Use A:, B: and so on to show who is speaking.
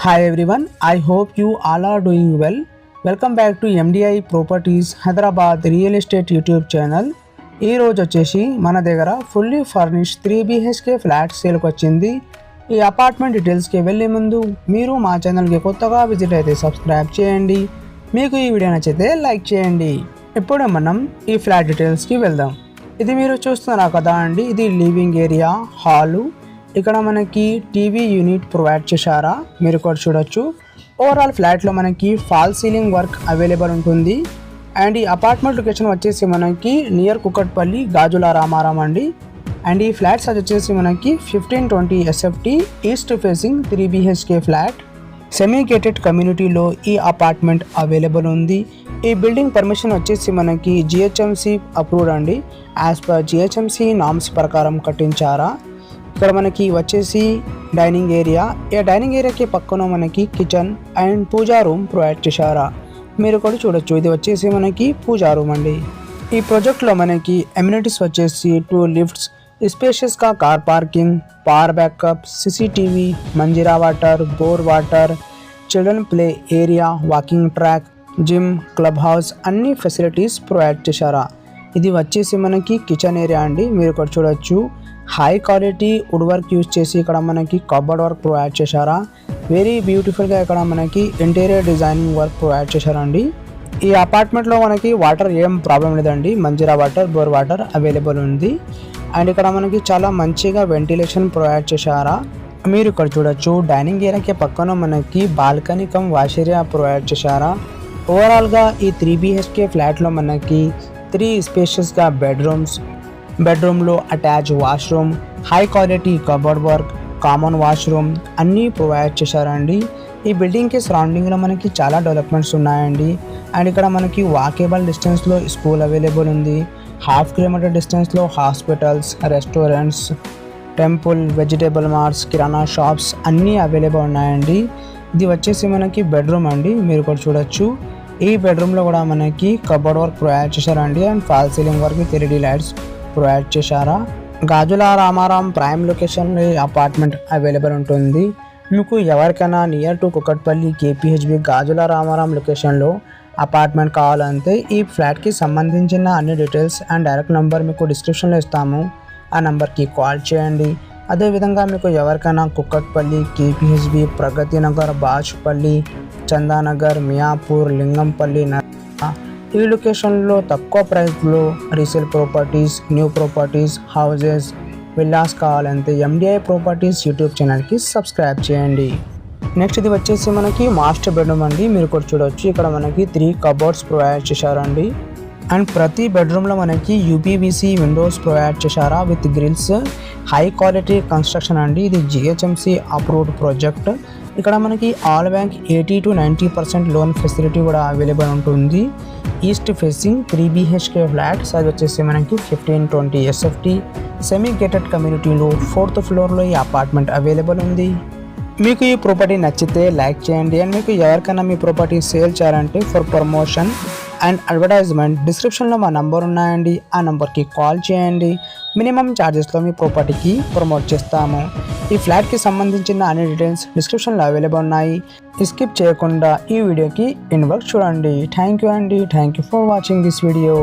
A: Hi everyone, I hope you all are doing well. Welcome back to MDI Properties Hyderabad Real Estate YouTube channel. ఈ రోజు వచ్చేసి మన దగ్గర fully furnished 3BHK flat సేల్కి వచ్చింది. ఈ అపార్ట్మెంట్ డీటెయిల్స్కి వెళ్ళే ముందు మీరు మా ఛానల్కి కొత్తగా విజిట్ అయితే సబ్స్క్రైబ్ చేయండి. మీకు ఈ వీడియో నచ్చితే లైక్ చేయండి. ఇప్పుడు మనం ఈ ఫ్లాట్ డీటెయిల్స్కి వెళ్దాం. ఇది మీరు చూస్తున్నారు కదా అండి, ఇది లివింగ్ ఏరియా, హాలు. ఇక్కడ మనకి టీవీ యూనిట్ ప్రొవైడ్ చేశారా, మీరు కూడా చూడొచ్చు. ఓవరాల్ ఫ్లాట్లో మనకి ఫాల్ సీలింగ్ వర్క్ అవైలబుల్ ఉంటుంది. అండ్ ఈ అపార్ట్మెంట్ లొకేషన్ వచ్చేసి మనకి నియర్ కుకట్పల్లి, గాజుల రామారాం అండి. అండ్ ఈ ఫ్లాట్ సైజ్ వచ్చేసి మనకి 1520 SFT east facing 3BHK flat. Semi gated కమ్యూనిటీలో ఈ అపార్ట్మెంట్ అవైలబుల్ ఉంది. ఈ బిల్డింగ్ పర్మిషన్ వచ్చేసి మనకి GHMC అప్రూవ్డ్ అండి. యాజ్ పర్ GHMC నామ్స్ ప్రకారం కట్టించారా. ఇక్కడ మనకి వచ్చేసి డైనింగ్ ఏరియా. ఈ డైనింగ్ ఏరియాకి పక్కన మనకి kitchen and pooja room provide చేశారా, మీరు కూడా చూడొచ్చు. ఇది వచ్చేసి మనకి పూజా రూమ్ అండి. ఈ ప్రాజెక్ట్లో మనకి ఎమ్యూనిటీస్ వచ్చేసి 2 లిఫ్ట్స్, స్పేషియస్గా car parking, power backup, CCTV, Manjira water, bore water, children play area, walking track, gym, club house అన్ని ఫెసిలిటీస్ ప్రొవైడ్ చేశారా. ఇది వచ్చేసి మనకి కిచెన్ ఏరియా అండి, మీరు కూడా చూడొచ్చు. High quality wood work use చేసి ఇక్కడ మనకి కబోర్డ్ వర్క్ ప్రొవైడ్ చేశారా. వెరీ బ్యూటిఫుల్గా ఇక్కడ మనకి ఇంటీరియర్ డిజైనింగ్ వర్క్ ప్రొవైడ్ చేశారండి. ఈ అపార్ట్మెంట్లో మనకి వాటర్ ఏం ప్రాబ్లం లేదండి, Manjira water, bore water available ఉంది. అండ్ ఇక్కడ మనకి చాలా మంచిగా వెంటిలేషన్ ప్రొవైడ్ చేశారా, మీరు ఇక్కడ చూడొచ్చు. డైనింగ్ ఏరియాకి పక్కన మనకి balcony come wash area provide చేశారా. ఓవరాల్గా ఈ 3BHK ఫ్లాట్లో మనకి 3 స్పేషియస్గా బెడ్రూమ్లో attach washroom, high quality cupboard work, common washroom అన్నీ ప్రొవైడ్ చేశారండి. ఈ బిల్డింగ్కి సరౌండింగ్లో మనకి చాలా డెవలప్మెంట్స్ ఉన్నాయండి. అండ్ ఇక్కడ మనకి వాకేబుల్ డిస్టెన్స్లో స్కూల్ అవైలబుల్ ఉంది. 1/2 కిలోమీటర్ డిస్టెన్స్లో hospitals, restaurants, temple, vegetable marts, కిరాణా షాప్స్ అన్నీ అవైలబుల్ ఉన్నాయండి. ఇది వచ్చేసి మనకి బెడ్రూమ్ అండి, మీరు కూడా చూడొచ్చు. ఈ బెడ్రూమ్లో కూడా మనకి కబోర్డ్ వర్క్ ప్రొవైడ్ చేశారండి. And fall ceiling work 3D lights provide చేశారా. గాజుల రామారాం ప్రైమ్ లొకేషన్లో ఈ అపార్ట్మెంట్ అవైలబుల్ ఉంటుంది. మీకు ఎవరికైనా నియర్ టు కుకట్పల్లి, KPHB, గాజుల రామారాం లొకేషన్లో అపార్ట్మెంట్ కావాలంటే ఈ ఫ్లాట్కి సంబంధించిన అన్ని డీటెయిల్స్ అండ్ డైరెక్ట్ నెంబర్ మీకు డిస్క్రిప్షన్లో ఇస్తాము. ఆ నెంబర్కి కాల్ చేయండి. అదేవిధంగా మీకు ఎవరికైనా కుకట్పల్లి, KPHB, ప్రగతి నగర్, బాచుపల్లి, చందానగర్, మియాపూర్, లింగంపల్లి, ఈ లొకేషన్లో తక్కువ ప్రైస్లో resale properties, new properties, houses, villas కావాలంటే MDI ప్రాపర్టీస్ యూట్యూబ్ ఛానల్కి సబ్స్క్రైబ్ చేయండి. నెక్స్ట్ ఇది వచ్చేసి మనకి మాస్టర్ బెడ్రూమ్ అండి, మీరు కూడా చూడవచ్చు. ఇక్కడ మనకి 3 కబోర్డ్స్ ప్రొవైడ్ చేశారండి. అండ్ ప్రతి బెడ్రూమ్లో మనకి UPVC విండోస్ ప్రొవైడ్ చేశారా with grills. High quality construction అండి, ఇది GHMC అప్రూవ్డ్ ప్రాజెక్ట్. ఇక్కడ మనకి all bank 80 to 90% loan facility కూడా అవైలబుల్ ఉంటుంది. East facing 3BHK flat size వచ్చేసి మనకి 1520 SFT సెమీ గేటెడ్ కమ్యూనిటీలో 4th ఫ్లోర్లో ఈ అపార్ట్మెంట్ అవైలబుల్ ఉంది. మీకు ఈ ప్రాపర్టీ నచ్చితే లైక్ చేయండి. అండ్ మీకు ఎవరికైనా మీ ప్రాపర్టీ సేల్ చేయాలంటే ఫర్ ప్రమోషన్ అండ్ అడ్వర్టైజ్మెంట్ డిస్క్రిప్షన్లో మా నంబర్ ఉన్నాయండి, ఆ నెంబర్కి కాల్ చేయండి. మినిమం ఛార్జెస్లో మీ ప్రాపర్టీకి ప్రమోట్ చేస్తాము. ఈ ఫ్లాట్కి సంబంధించిన అన్ని డీటెయిల్స్ డిస్క్రిప్షన్లో అవైలబుల్ ఉన్నాయి. స్కిప్ చేయకుండా ఈ వీడియోకి ఎండ్ వరకు చూడండి. థ్యాంక్ యూ అండి, thank you for watching this video.